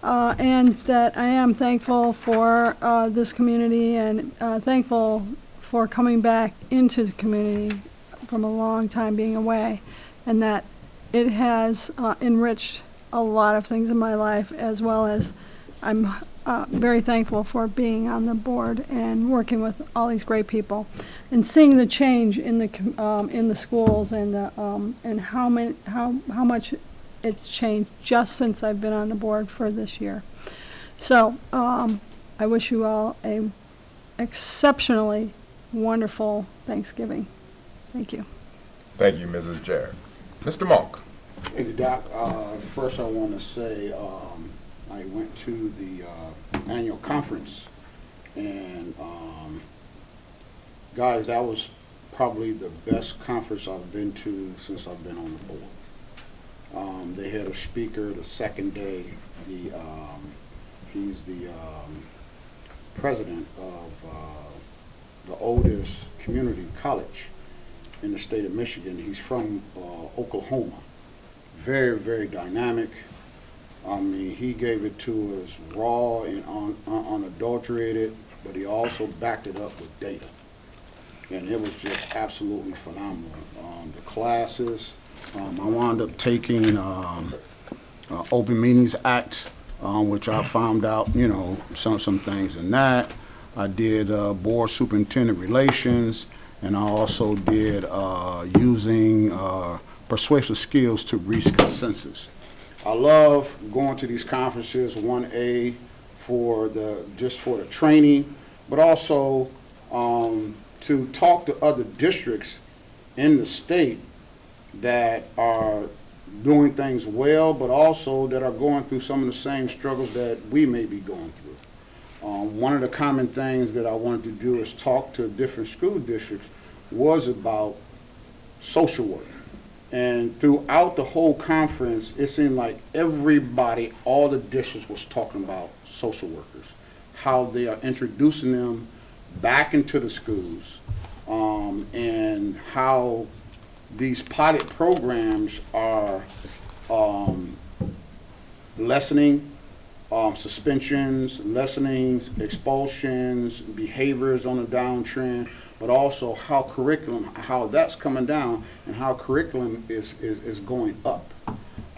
And that I am thankful for this community and thankful for coming back into the community from a long time being away, and that it has enriched a lot of things in my life, as well as I'm very thankful for being on the board and working with all these great people and seeing the change in the schools and how much it's changed just since I've been on the board for this year. So I wish you all a exceptionally wonderful Thanksgiving. Thank you. Thank you, Mrs. Jarrett. Mr. Monk. Thank you, Doc. First, I want to say I went to the annual conference, and guys, that was probably the best conference I've been to since I've been on the board. They had a speaker the second day. He's the president of the oldest community college in the state of Michigan. He's from Oklahoma. Very, very dynamic. I mean, he gave it to us raw and unadulterated, but he also backed it up with data. And it was just absolutely phenomenal. The classes, I wound up taking Open Meetings Act, which I found out, you know, some things in that. I did board superintendent relations, and I also did using persuasive skills to reach consensus. I love going to these conferences, 1A for the training, but also to talk to other districts in the state that are doing things well, but also that are going through some of the same struggles that we may be going through. One of the common things that I wanted to do is talk to different school districts was about social work. And throughout the whole conference, it seemed like everybody, all the districts was talking about social workers, how they are introducing them back into the schools, and how these pilot programs are lessening suspensions, lessening expulsions, behaviors on a downtrend, but also how curriculum, how that's coming down and how curriculum is going up.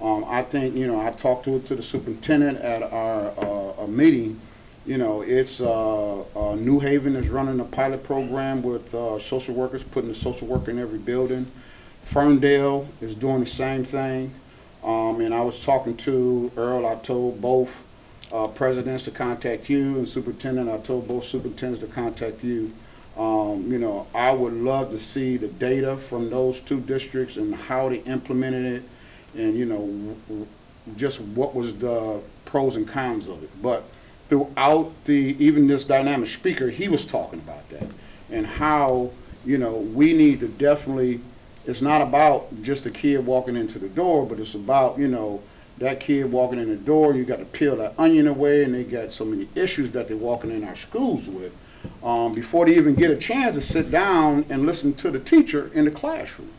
I think, you know, I talked to the superintendent at our meeting. You know, it's New Haven is running a pilot program with social workers, putting a social worker in every building. Ferndale is doing the same thing. And I was talking to Earl. I told both presidents to contact you, and superintendent, I told both superintendents to contact you You know, I would love to see the data from those two districts and how they implemented it, and, you know, just what was the pros and cons of it. But throughout even this dynamic speaker, he was talking about that, and how, you know, we need to definitely, it's not about just a kid walking into the door, but it's about, you know, that kid walking in the door, you got to peel that onion away, and they got so many issues that they're walking in our schools with, before they even get a chance to sit down and listen to the teacher in the classroom.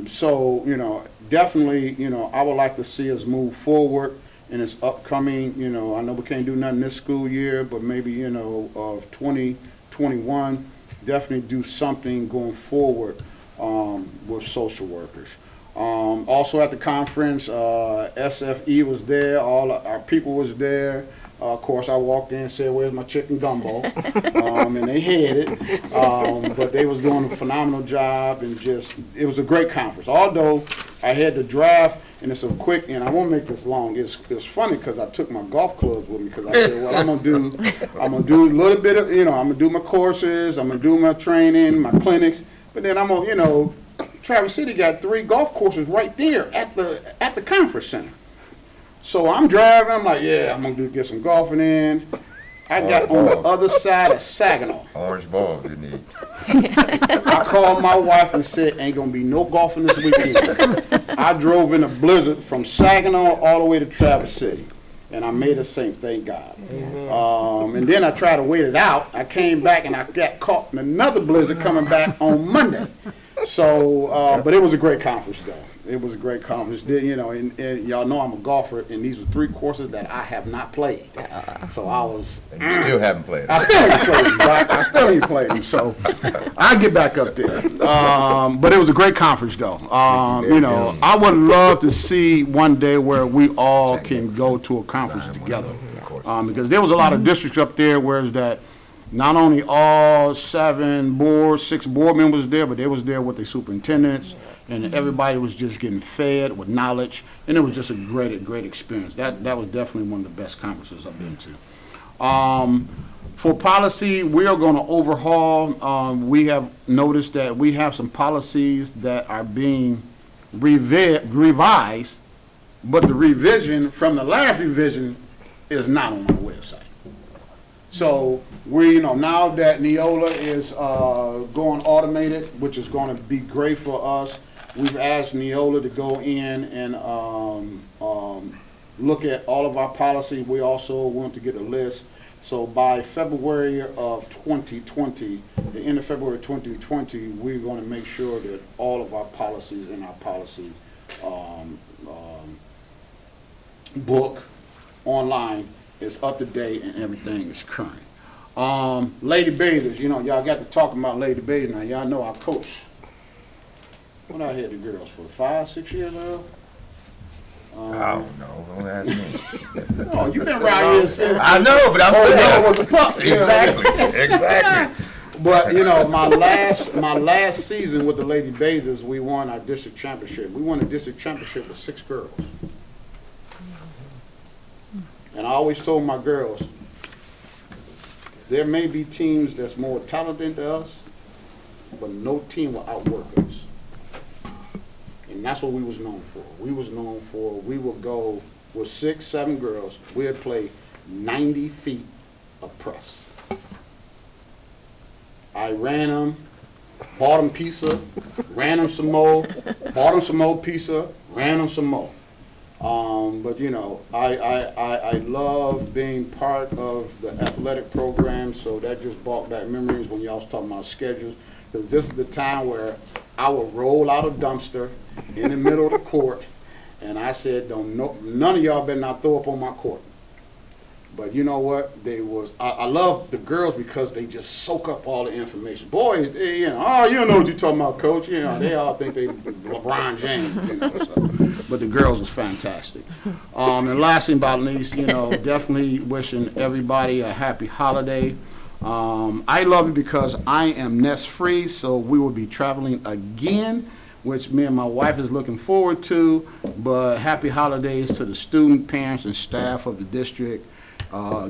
So, you know, definitely, you know, I would like to see us move forward in this upcoming, you know, I know we can't do nothing this school year, but maybe, you know, of 2021, definitely do something going forward with social workers. Also at the conference, SFE was there, all our people was there. Of course, I walked in and said, "Where's my chicken gumbo?" And they had it, but they was doing a phenomenal job, and just, it was a great conference. Although I had to drive, and it's a quick, and I won't make this long. It's funny because I took my golf clubs with me, because I said, "Well, I'm gonna do a little bit of, you know, I'm gonna do my courses, I'm gonna do my training, my clinics, but then I'm gonna, you know, Traverse City got 3 golf courses right there at the conference center." So I'm driving, I'm like, yeah, I'm gonna get some golfing in. I got on the other side of Saginaw. Orange balls you need. I called my wife and said, "Ain't gonna be no golfing this weekend." I drove in a blizzard from Saginaw all the way to Traverse City, and I made it safe, thank God. And then I tried to wait it out. I came back and I got caught in another blizzard coming back on Monday. So, but it was a great conference, though. It was a great conference. You know, and y'all know I'm a golfer, and these were 3 courses that I have not played. So I was. And you still haven't played it. I still ain't played them, right? I still ain't played them, so I'll get back up there. But it was a great conference, though. You know, I would love to see one day where we all can go to a conference together. Because there was a lot of districts up there where it's that not only all 6 board members there, but they was there with the superintendents, and everybody was just getting fed with knowledge, and it was just a great experience. That was definitely one of the best conferences I've been to. For policy, we are going to overhaul. We have noticed that we have some policies that are being revised, but the revision from the last revision is not on our website. So we, you know, now that Neola is going automated, which is going to be great for us, we've asked Neola to go in and look at all of our policies. We also want to get a list. So by February of 2020, the end of February 2020, we're going to make sure that all of our policies in our policy book online is up to date and everything is current. Lady Bathers, you know, y'all got to talk about Lady Bathers now. Y'all know our coach. What I had the girls for, 5, 6 years old? I don't know. Don't ask me. Oh, you've been around here since. I know, but I'm saying. saying. Was a pup. Exactly. But, you know, my last season with the Lady Bathers, we won our district championship. We won the district championship with 6 girls. And I always told my girls, there may be teams that's more talented than us, but no team will outwork us. And that's what we was known for. We would go with 6, 7 girls. We'd play 90 feet of press. I ran them, bought them pizza, ran them some more, bought them some more pizza, ran them some more. But you know, I love being part of the athletic program, so that just brought back memories when y'all was talking about schedules, because this is the time where I would roll out a dumpster in the middle of the court, and I said, none of y'all better not throw up on my court. But you know what? I love the girls because they just soak up all the information. Boys, they, you know, oh, you don't know what you're talking about, coach. You know, they all think they LeBron James, you know. So. But the girls was fantastic. And last but not least, you know, definitely wishing everybody a happy holiday. I love it because I am nest free, so we will be traveling again, which me and my wife is looking forward to. But happy holidays to the student, parents, and staff of the district.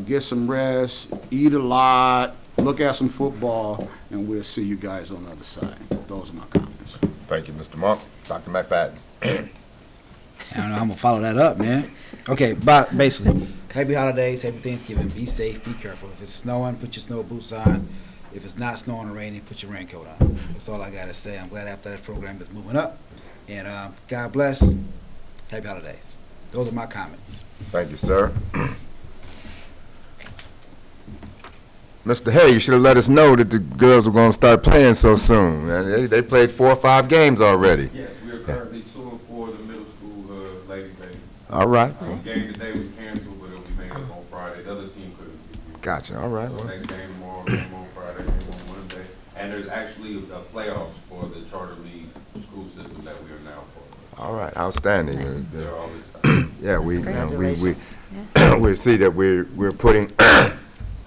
Get some rest, eat a lot, look at some football, and we'll see you guys on the other side. Those are my comments. Thank you, Mr. Monk. Dr. McFadden. I don't know how I'm gonna follow that up, man. Okay, but basically, happy holidays, happy Thanksgiving. Be safe, be careful. If it's snowing, put your snow boots on. If it's not snowing or raining, put your raincoat on. That's all I gotta say. I'm glad after that program is moving up. And God bless. Happy holidays. Those are my comments. Thank you, sir. Mr. Hay, you should have let us know that the girls were going to start playing so soon. They played 4 or 5 games already. Yes, we are currently 2-4 the middle school Lady Bay. All right. The game today was canceled, but it'll be made up on Friday. The other team couldn't be here. Gotcha. All right. So Well, next game tomorrow, game on Friday, game on Monday. And there's actually playoffs for the charter league school system that we are now for. all right. Outstanding. They're all excited. Yeah, we Congratulations. we see that we're putting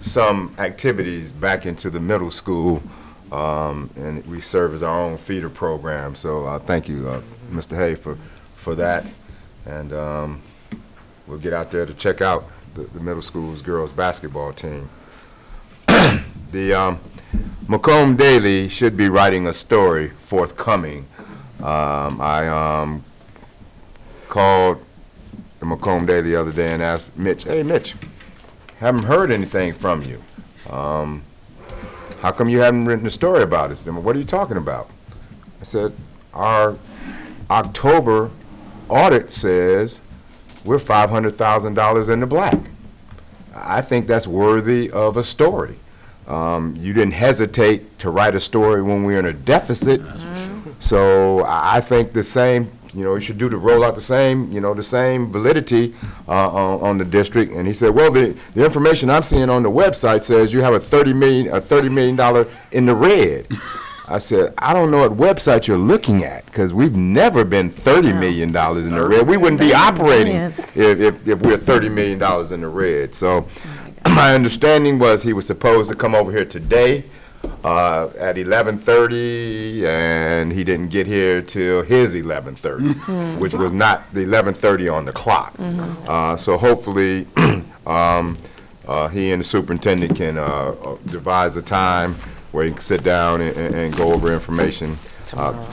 some activities back into the middle school, and we serve as our own feeder program. So thank you, Mr. Hay, for that. And we'll get out there to check out the middle school's girls basketball team. The Macomb Daily should be writing a story forthcoming. I called the Macomb Daily the other day and asked Mitch, hey, Mitch, haven't heard anything from you. How come you haven't written a story about us? What are you talking about? I said, our October audit says we're $500,000 in the black. I think that's worthy of a story. You didn't hesitate to write a story when we were in a deficit. So I think the same, you should roll out the same validity on the district. And he said, well, the information I'm seeing on the website says you have a $30 million in the red. I said, I don't know what website you're looking at, because we've never been $30 million in the red. We wouldn't be operating if we're $30 million in the red. So my understanding was he was supposed to come over here today at 11:30, and he didn't get here till his 11:30, which was not the 11:30 on the clock. So hopefully he and the superintendent can devise a time where you can sit down and go over information,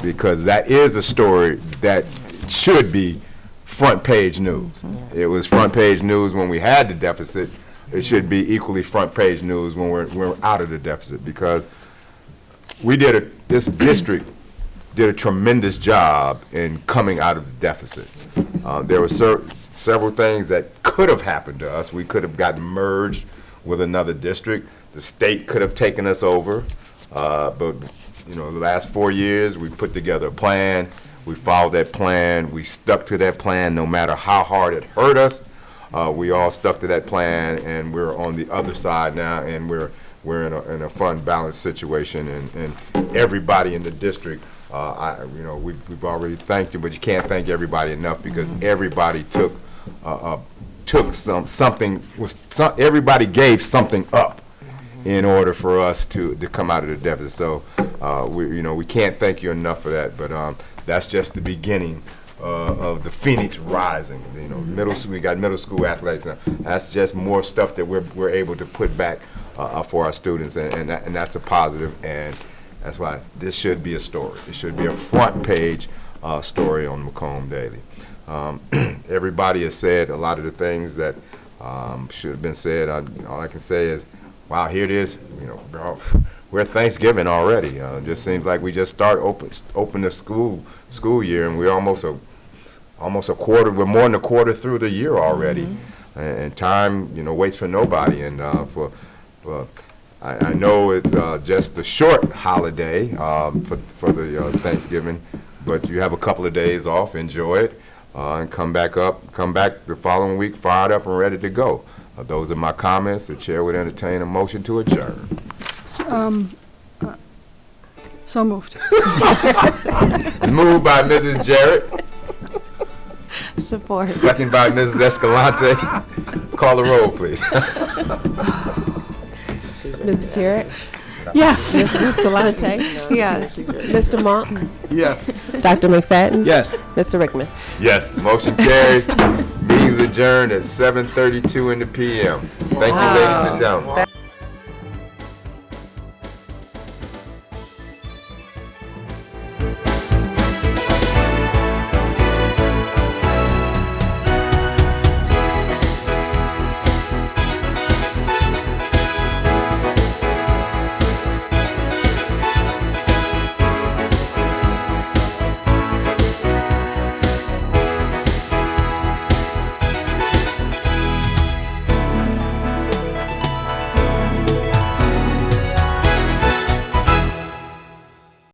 because that is a story that should be front page news. It was front page news when we had the deficit. It should be equally front page news when we're out of the deficit, because this district did a tremendous job in coming out of the deficit. There were several things that could have happened to us. We could have gotten merged with another district. The state could have taken us over, but the last 4 years we put together a plan. We followed that plan. We stuck to that plan no matter how hard it hurt us. We all stuck to that plan, and we're on the other side now, and we're in a fun, balanced situation, and everybody in the district. We've already thanked you, but you can't thank everybody enough, because everybody everybody gave something up in order for us to come out of the deficit. So we can't thank you enough for that. But that's just the beginning of the Phoenix rising. Middle school, we got middle school athletics now. That's just more stuff that we're able to put back for our students, and that's a positive, and that's why this should be a story. It should be a front page story on Macomb Daily. Everybody has said a lot of the things that should have been said. All I can say is, wow, here it is. We're at Thanksgiving already. It just seems like we just open the school year, and we're almost a quarter. We're more than a quarter through the year already, and time waits for nobody. And I know it's just a short holiday for the Thanksgiving, but you have a couple of days off. Enjoy it, and come back the following week fired up and ready to go. Those are my comments. The chair would entertain a motion to adjourn. So moved. Moved by Mrs. Jarrett, Support. second by Mrs. Escalante. Call the roll, please. Mrs. Jarrett? Yes. Mrs. Escalante? Yes. Mr. Monk? Yes. Dr. McFadden? Yes. Mr. Rickman? Yes, motion carries. Meeting's adjourned at 7:32 in the PM. Thank you, ladies and gentlemen.